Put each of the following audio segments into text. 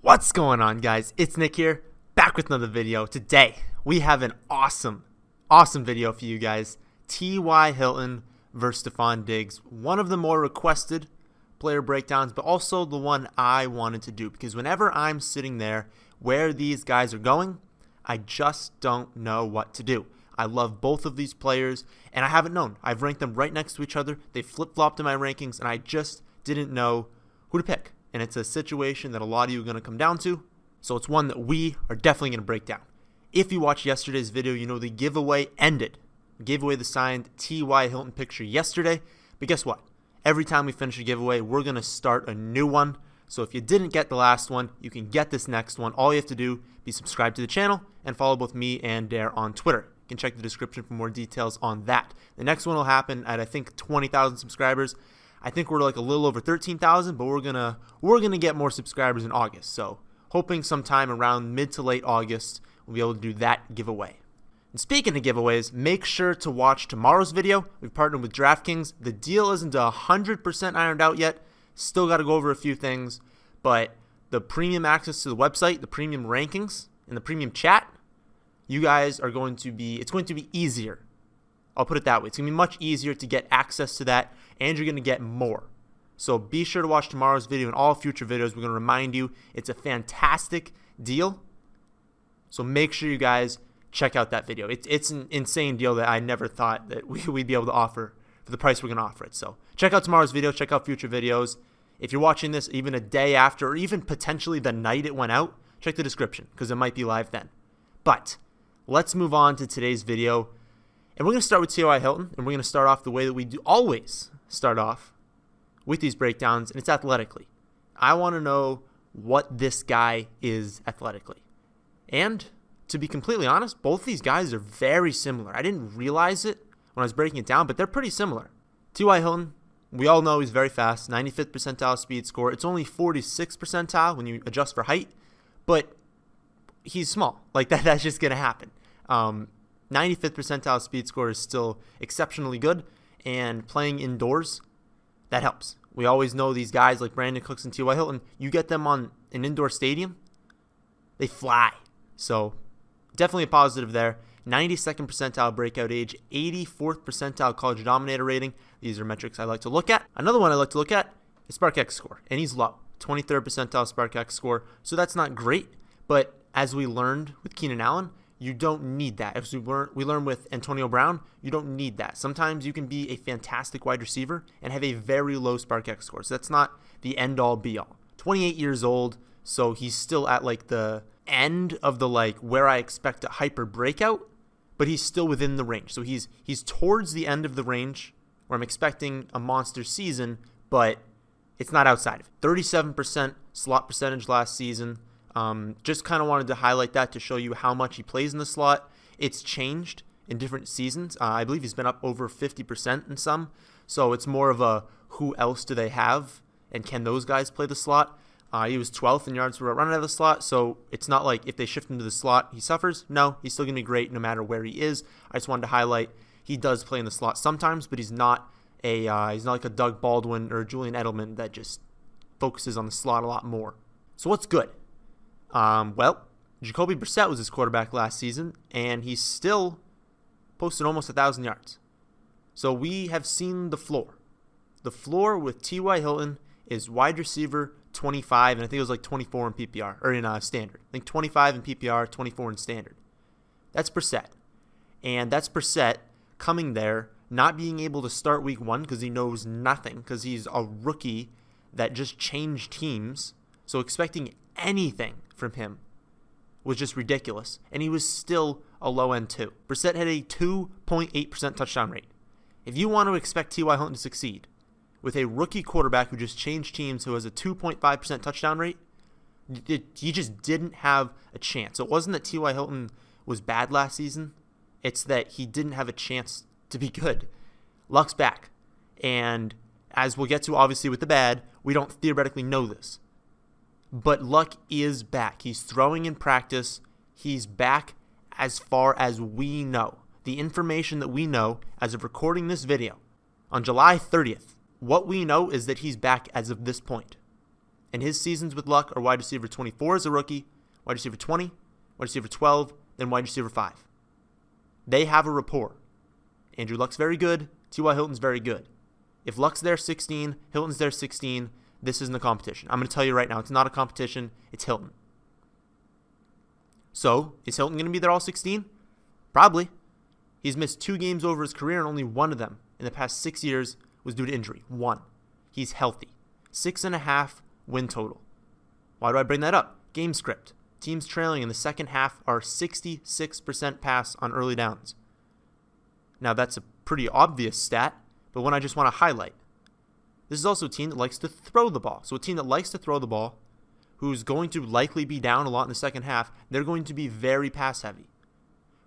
What's going on, guys? It's Nick here, back with another video. Today, we have an awesome video for you guys. T.Y. Hilton versus Stefon Diggs. One of the more requested player breakdowns, but also the one I wanted to do. Because whenever I'm sitting there where these guys are going, I just don't know what to do. I love both of these players, and I haven't known. I've ranked them right next to each other. They flip-flopped in my rankings, and I just didn't know who to pick. And it's a situation that a lot of you are going to come down to. So it's one that we are definitely going to break down. If you watched yesterday's video, you know the giveaway ended. We gave away the signed T.Y. Hilton picture yesterday. But guess what? Every time we finish a giveaway, we're going to start a new one. So if you didn't get the last one, you can get this next one. All you have to do is be subscribed to the channel and follow both me and Dare on Twitter. You can check the description for more details on that. The next one will happen at, I think, 20,000 subscribers. I think we're like a little over 13,000, but we're gonna get more subscribers in August. So hoping sometime around mid to late August we'll be able to do that giveaway. And speaking of giveaways, make sure to watch tomorrow's video. We've partnered with DraftKings. The deal isn't 100% ironed out yet. Still got to go over a few things, but the premium access to the website, the premium rankings, and the premium chat, you guys are going to be. It's going to be easier. I'll put it that way. It's going to be much easier to get access to that, and you're going to get more. So be sure to watch tomorrow's video and all future videos. We're going to remind you it's a fantastic deal. So make sure you guys check out that video. It's an insane deal that I never thought that we'd be able to offer for the price we're going to offer it. So check out tomorrow's video. Check out future videos. If you're watching this even a day after or even potentially the night it went out, check the description because it might be live then. But let's move on to today's video. And we're going to start with T.Y. Hilton, and we're going to start off the way that we do always start off with these breakdowns, and it's athletically. I want to know what this guy is athletically. And to be completely honest, both these guys are very similar. I didn't realize it when I was breaking it down, but they're pretty similar. T.Y. Hilton, we all know he's very fast, 95th percentile speed score. It's only 46th percentile when you adjust for height, but he's small. Like that's just going to happen. 95th percentile speed score is still exceptionally good, and playing indoors, that helps. We always know these guys like Brandon Cooks and T.Y. Hilton, you get them on an indoor stadium, they fly. So definitely a positive there. 92nd percentile breakout age, 84th percentile college dominator rating. These are metrics I like to look at. Another one I like to look at is SparkX score, and he's low. 23rd percentile SparkX score, so that's not great, but as we learned with Keenan Allen, you don't need that. As we learn with Antonio Brown, you don't need that. Sometimes you can be a fantastic wide receiver and have a very low SparkX score. So that's not the end-all, be-all. 28 years old, so he's still at like the end of the like where I expect a hyper breakout, but he's still within the range. So he's towards the end of the range where I'm expecting a monster season, but it's not outside of it. 37% slot percentage last season. Just kind of wanted to highlight that to show you how much he plays in the slot. It's changed in different seasons. I believe he's been up over 50% in some. So it's more of a who else do they have and can those guys play the slot? He was 12th in yards per run out of the slot. So it's not like if they shift him to the slot, he suffers. No, he's still going to be great no matter where he is. I just wanted to highlight he does play in the slot sometimes, but he's not like a Doug Baldwin or Julian Edelman that just focuses on the slot a lot more. So what's good? Well, Jacoby Brissett was his quarterback last season, and he still posted almost 1,000 yards. So we have seen the floor. The floor with T.Y. Hilton is wide receiver 25, and I think it was like 24 in PPR, or in standard. I think 25 in PPR, 24 in standard. That's Brissett. And that's Brissett coming there, not being able to start week one because he knows nothing, because he's a rookie that just changed teams. So expecting anything from him was just ridiculous, and he was still a low end too. Brissett had a 2.8% touchdown rate. If you want to expect T.Y. Hilton to succeed with a rookie quarterback who just changed teams who has a 2.5% touchdown rate, he just didn't have a chance. So it wasn't that T.Y. Hilton was bad last season, it's that he didn't have a chance to be good. Luck's back, and as we'll get to obviously with the bad, we don't theoretically know this. But Luck is back. He's throwing in practice. He's back as far as we know. The information that we know as of recording this video on July 30th, what we know is that he's back as of this point. And his seasons with Luck are wide receiver 24 as a rookie, wide receiver 20, wide receiver 12, then wide receiver 5. They have a rapport. Andrew Luck's very good. T.Y. Hilton's very good. If Luck's there 16, Hilton's there 16, this isn't a competition. I'm going to tell you right now, it's not a competition. It's Hilton. So, is Hilton going to be there all 16? Probably. He's missed 2 games over his career, and only one of them in the past 6 years was due to injury. 1. He's healthy. 6.5 win total. Why do I bring that up? Game script. Teams trailing in the second half are 66% pass on early downs. Now, that's a pretty obvious stat, but one I just want to highlight. This is also a team that likes to throw the ball. So a team that likes to throw the ball, who's going to likely be down a lot in the second half, they're going to be very pass heavy.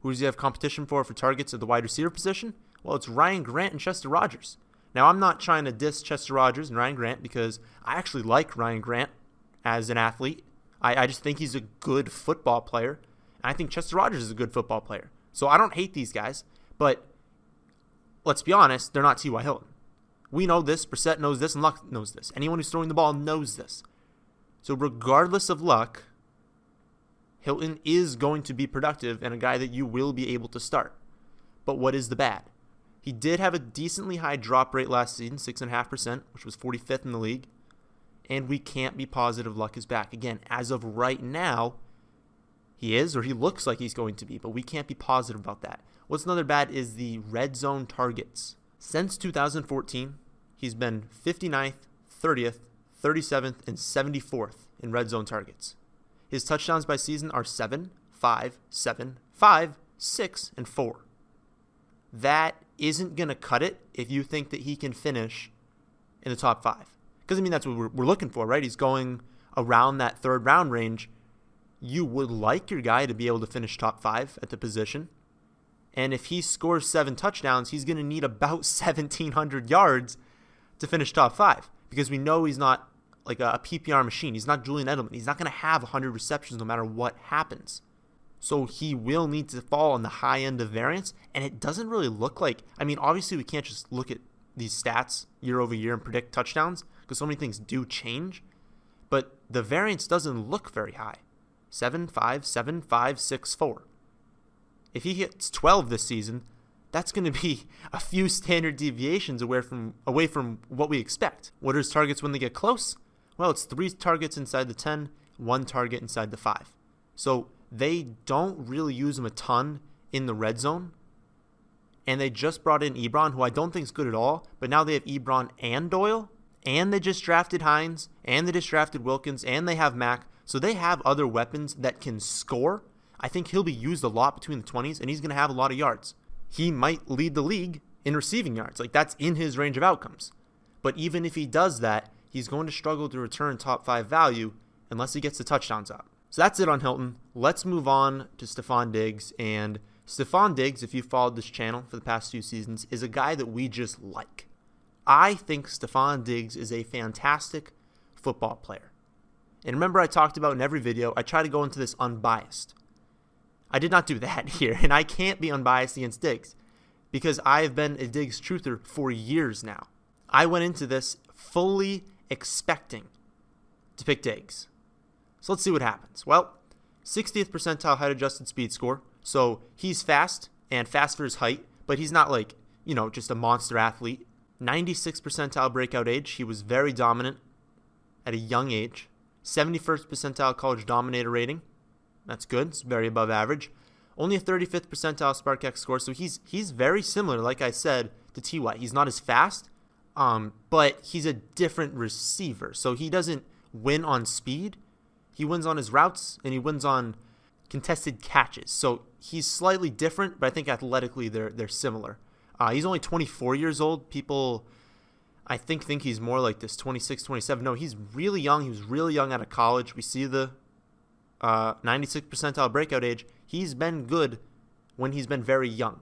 Who does he have competition for targets at the wide receiver position? Well, it's Ryan Grant and Chester Rogers. Now, I'm not trying to diss Chester Rogers and Ryan Grant because I actually like Ryan Grant as an athlete. I just think he's a good football player. And I think Chester Rogers is a good football player. So I don't hate these guys, but let's be honest, they're not T.Y. Hilton. We know this, Brissett knows this, and Luck knows this. Anyone who's throwing the ball knows this. So regardless of Luck, Hilton is going to be productive and a guy that you will be able to start. But what is the bad? He did have a decently high drop rate last season, 6.5%, which was 45th in the league. And we can't be positive Luck is back. Again, as of right now, he is, or he looks like he's going to be, but we can't be positive about that. What's another bad is the red zone targets. Since 2014, he's been 59th, 30th, 37th, and 74th in red zone targets. His touchdowns by season are 7, 5, 7, 5, 6, and 4. That isn't going to cut it if you think that he can finish in the top 5. Because, I mean, that's what we're looking for, right? He's going around that third round range. You would like your guy to be able to finish top 5 at the position. And if he scores 7 touchdowns, he's going to need about 1,700 yards to finish top 5. Because we know he's not like a PPR machine. He's not Julian Edelman. He's not going to have 100 receptions no matter what happens. So he will need to fall on the high end of variance. And it doesn't really look like, I mean, obviously we can't just look at these stats year over year and predict touchdowns because so many things do change. But the variance doesn't look very high. 7, 5, 7, 5, 6, 4. If he hits 12 this season, that's going to be a few standard deviations away from what we expect. What are his targets when they get close? Well, it's 3 targets inside the 10, 1 target inside the 5. So they don't really use him a ton in the red zone. And they just brought in Ebron, who I don't think is good at all. But now they have Ebron and Doyle. And they just drafted Hines. And they just drafted Wilkins. And they have Mack. So they have other weapons that can score. I think he'll be used a lot between the 20s. And he's going to have a lot of yards. He might lead the league in receiving yards. Like, that's in his range of outcomes. But even if he does that, he's going to struggle to return top 5 value unless he gets the touchdowns up. So that's it on Hilton. Let's move on to Stefon Diggs. And Stefon Diggs, if you've followed this channel for the past few seasons, is a guy that we just like. I think Stefon Diggs is a fantastic football player. And remember I talked about in every video, I try to go into this unbiased. I did not do that here, and I can't be unbiased against Diggs because I have been a Diggs truther for years now. I went into this fully expecting to pick Diggs. So let's see what happens. Well, 60th percentile height-adjusted speed score. So he's fast and fast for his height, but he's not like, just a monster athlete. 96th percentile breakout age. He was very dominant at a young age. 71st percentile college dominator rating. That's good. It's very above average. Only a 35th percentile SparkX score. So he's very similar, like I said, to T.Y. He's not as fast, but he's a different receiver. So he doesn't win on speed. He wins on his routes, and he wins on contested catches. So he's slightly different, but I think athletically they're similar. He's only 24 years old. People, I think he's more like this, 26, 27. No, he's really young. He was really young out of college. We see the 96th percentile breakout age. He's been good when he's been very young.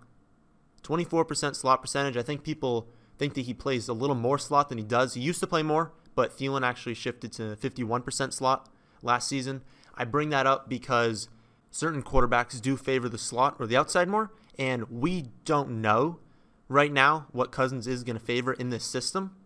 24% slot percentage. I think people think that he plays a little more slot than he does. He used to play more, but Thielen actually shifted to 51% slot last season. I bring that up because certain quarterbacks do favor the slot or the outside more, and we don't know right now what Cousins is going to favor in this system,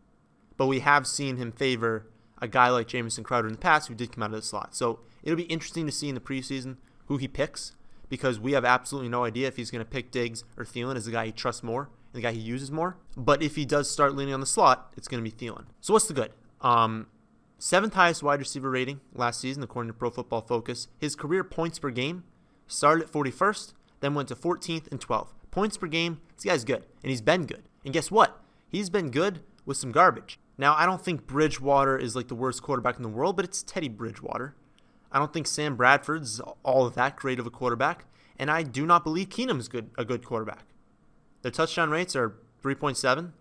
but we have seen him favor a guy like Jamison Crowder in the past who did come out of the slot. So it'll be interesting to see in the preseason who he picks, because we have absolutely no idea if he's going to pick Diggs or Thielen as the guy he trusts more and the guy he uses more. But if he does start leaning on the slot, it's going to be Thielen. So what's the good? 7th highest wide receiver rating last season, according to Pro Football Focus. His career points per game started at 41st, then went to 14th and 12th. Points per game, this guy's good, and he's been good. And guess what? He's been good with some garbage. Now, I don't think Bridgewater is like the worst quarterback in the world, but it's Teddy Bridgewater. I don't think Sam Bradford's all that great of a quarterback, and I do not believe Keenum's a good quarterback. Their touchdown rates are 3.7,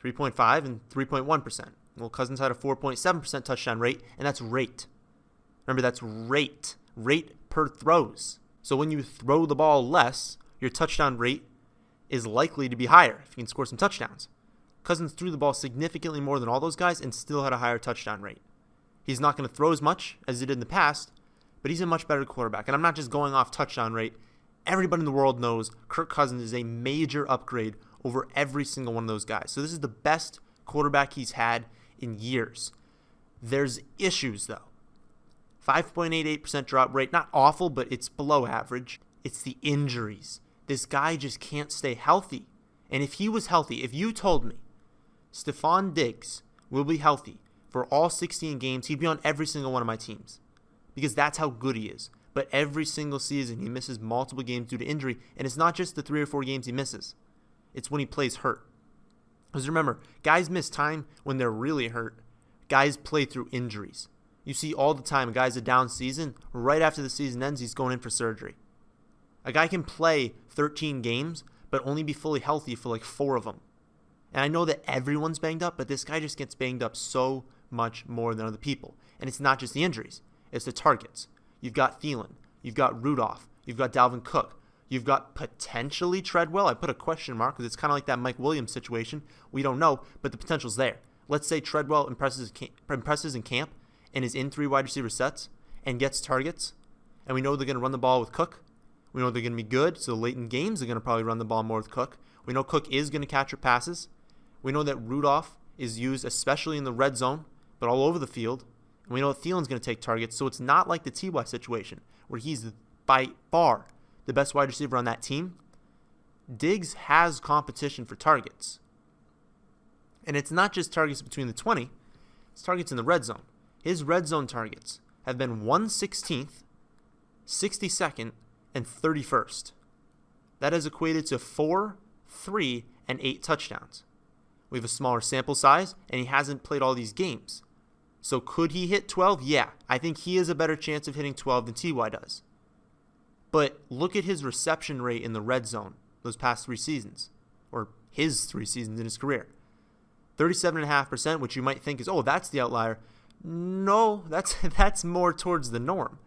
3.5, and 3.1%. Well, Cousins had a 4.7% touchdown rate, and that's rate. Remember, that's rate. Rate per throws. So when you throw the ball less, your touchdown rate is likely to be higher if you can score some touchdowns. Cousins threw the ball significantly more than all those guys and still had a higher touchdown rate. He's not going to throw as much as he did in the past, but he's a much better quarterback. And I'm not just going off touchdown rate. Everybody in the world knows Kirk Cousins is a major upgrade over every single one of those guys. So this is the best quarterback he's had in years. There's issues, though. 5.88% drop rate, not awful, but it's below average. It's the injuries. This guy just can't stay healthy. And if he was healthy, if you told me Stefon Diggs will be healthy for all 16 games, he'd be on every single one of my teams, because that's how good he is. But every single season, he misses multiple games due to injury, and it's not just the 3 or 4 games he misses. It's when he plays hurt. Because remember, guys miss time when they're really hurt. Guys play through injuries. You see all the time, a guy's a down season, right after the season ends, he's going in for surgery. A guy can play 13 games, but only be fully healthy for like 4 of them. And I know that everyone's banged up, but this guy just gets banged up so much more than other people. And it's not just the injuries, it's the targets. You've got Thielen, you've got Rudolph, you've got Dalvin Cook, you've got potentially Treadwell. I put a question mark because it's kind of like that Mike Williams situation. We don't know, but the potential's there. Let's say Treadwell impresses in camp and is in 3 wide receiver sets and gets targets, and we know they're going to run the ball with Cook. We know they're going to be good, so late in games they're going to probably run the ball more with Cook. We know Cook is going to catch your passes. We know that Rudolph is used especially in the red zone, but all over the field. And we know that Thielen's going to take targets, so it's not like the T.Y. situation where he's by far the best wide receiver on that team. Diggs has competition for targets. And it's not just targets between the 20, it's targets in the red zone. His red zone targets have been 116th, 62nd, and 31st. That has equated to 4, 3, and 8 touchdowns. We have a smaller sample size, and he hasn't played all these games. So could he hit 12? Yeah, I think he has a better chance of hitting 12 than T.Y. does. But look at his reception rate in the red zone those past 3 seasons, or his 3 seasons in his career. 37.5%, which you might think is, oh, that's the outlier. No, that's more towards the norm.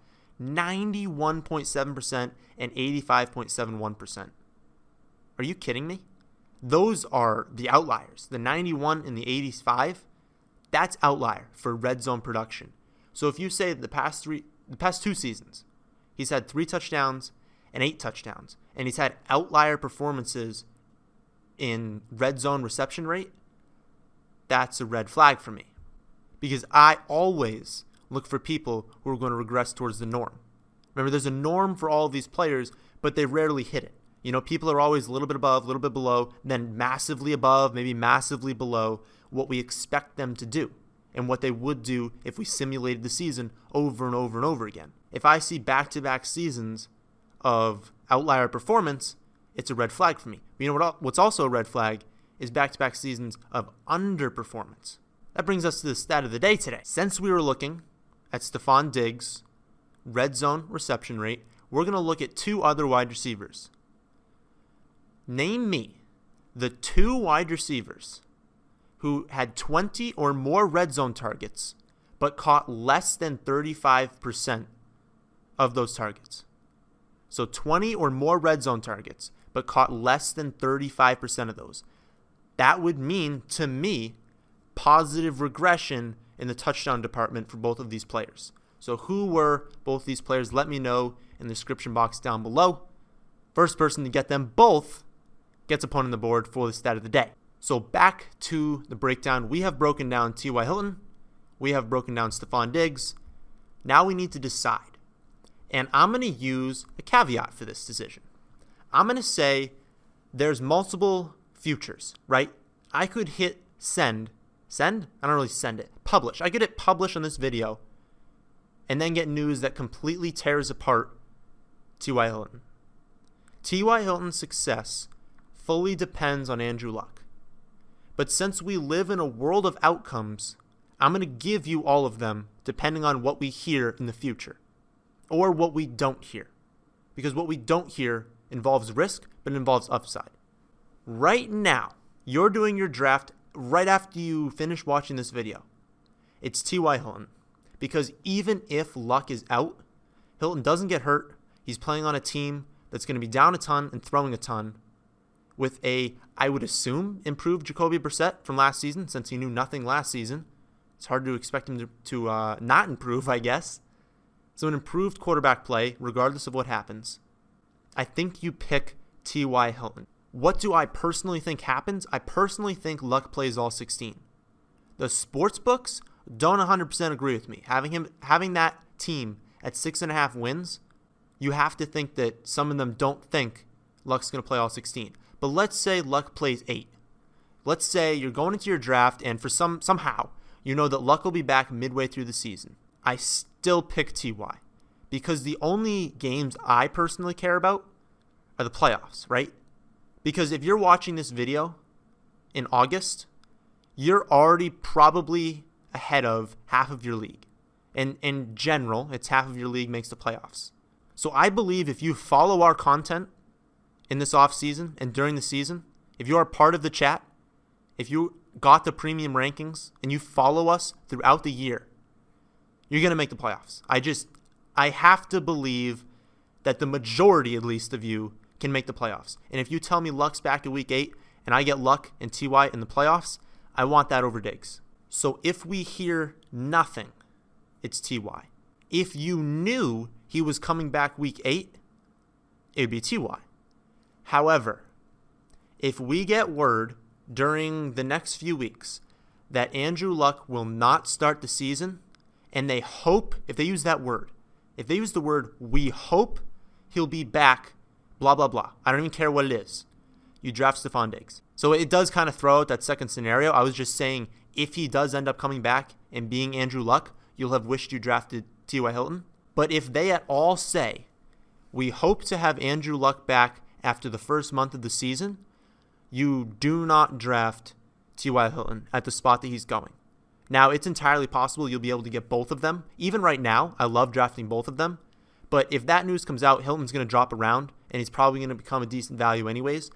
91.7% and 85.71%. Are you kidding me? Those are the outliers. The 91 and the 85, that's outlier for red zone production. So if you say the past 2 seasons, he's had 3 touchdowns and 8 touchdowns, and he's had outlier performances in red zone reception rate, that's a red flag for me. Because I always look for people who are going to regress towards the norm. Remember, there's a norm for all of these players, but they rarely hit it. You know, people are always a little bit above, a little bit below, then massively above, maybe massively below what we expect them to do and what they would do if we simulated the season over and over and over again. If I see back-to-back seasons of outlier performance, it's a red flag for me. But you know what's also a red flag is back-to-back seasons of underperformance. That brings us to the stat of the day today. Since we were looking at Stefon Diggs' red zone reception rate, we're going to look at 2 other wide receivers. Name me the 2 wide receivers who had 20 or more red zone targets but caught less than 35% of those targets. So 20 or more red zone targets but caught less than 35% of those. That would mean, to me, positive regression in the touchdown department for both of these players. So who were both these players? Let me know in the description box down below. First person to get them both gets a point on the board for the stat of the day. So back to the breakdown. We have broken down T.Y. Hilton, We have broken down Stefon Diggs. Now we need to decide. And I'm going to use a caveat for this decision. I'm going to say there's multiple futures, right? I could hit send. Send? I don't really send it. Publish. I could hit publish on this video and then get news that completely tears apart T.Y. Hilton. T.Y. Hilton's success fully depends on Andrew Luck. But since we live in a world of outcomes, I'm going to give you all of them depending on what we hear in the future or what we don't hear. Because what we don't hear involves risk, but it involves upside. Right now, you're doing your draft right after you finish watching this video. It's T.Y. Hilton. Because even if Luck is out, Hilton doesn't get hurt. He's playing on a team that's going to be down a ton and throwing a ton with a, I would assume, improved Jacoby Brissett from last season since he knew nothing last season. It's hard to expect him to not improve, I guess. So an improved quarterback play, regardless of what happens. I think you pick T.Y. Hilton. What do I personally think happens? I personally think Luck plays all 16. The sports books don't 100% agree with me. Having that team at 6.5 wins, you have to think that some of them don't think Luck's going to play all 16. But let's say Luck plays 8. Let's say you're going into your draft and for somehow you know that Luck will be back midway through the season. I still pick T.Y. because the only games I personally care about are the playoffs, right? Because if you're watching this video in August, you're already probably ahead of half of your league. And in general, it's half of your league makes the playoffs. So I believe if you follow our content in this offseason and during the season, if you are part of the chat, if you got the premium rankings and you follow us throughout the year, you're going to make the playoffs. I have to believe that the majority, at least, of you can make the playoffs. And if you tell me Luck's back to week 8 and I get Luck and T.Y. in the playoffs, I want that over Diggs. So if we hear nothing, it's T.Y. If you knew he was coming back week 8, it would be T.Y. However, if we get word during the next few weeks that Andrew Luck will not start the season, and they hope, if they use that word, if they use the word, we hope he'll be back, blah, blah, blah. I don't even care what it is. You draft Stefon Diggs. So it does kind of throw out that second scenario. I was just saying if he does end up coming back and being Andrew Luck, you'll have wished you drafted T.Y. Hilton. But if they at all say, we hope to have Andrew Luck back after the first month of the season, you do not draft T.Y. Hilton at the spot that he's going. Now, it's entirely possible you'll be able to get both of them. Even right now, I love drafting both of them. But if that news comes out, Hilton's going to drop around, and he's probably going to become a decent value anyways.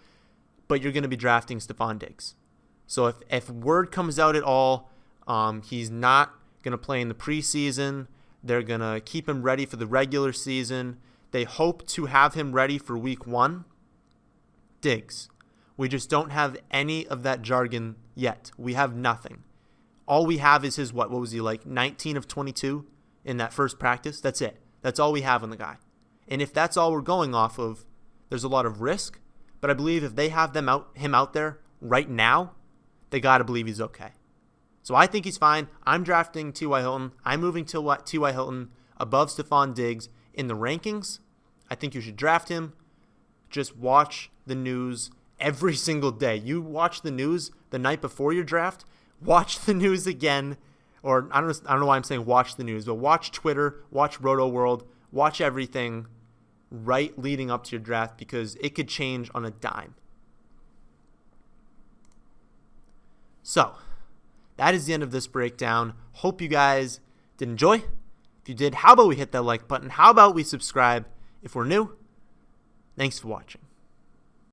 But you're going to be drafting Stefon Diggs. So if word comes out at all, he's not going to play in the preseason. They're going to keep him ready for the regular season. They hope to have him ready for week 1. Diggs. We just don't have any of that jargon yet. We have nothing. All we have is his, what was he, like 19 of 22 in that first practice? That's it. That's all we have on the guy. And if that's all we're going off of, there's a lot of risk. But I believe if they have him out there right now, they got to believe he's okay. So I think he's fine. I'm drafting T.Y. Hilton. I'm moving T.Y. Hilton above Stefon Diggs in the rankings. I think you should draft him. Just watch the news every single day. You watch the news the night before your draft. Watch the news again. Or I don't know why I'm saying watch the news, but watch Twitter, watch Roto World, watch everything right leading up to your draft because it could change on a dime. So, that is the end of this breakdown. Hope you guys did enjoy. If you did, how about we hit that like button? How about we subscribe if we're new? Thanks for watching.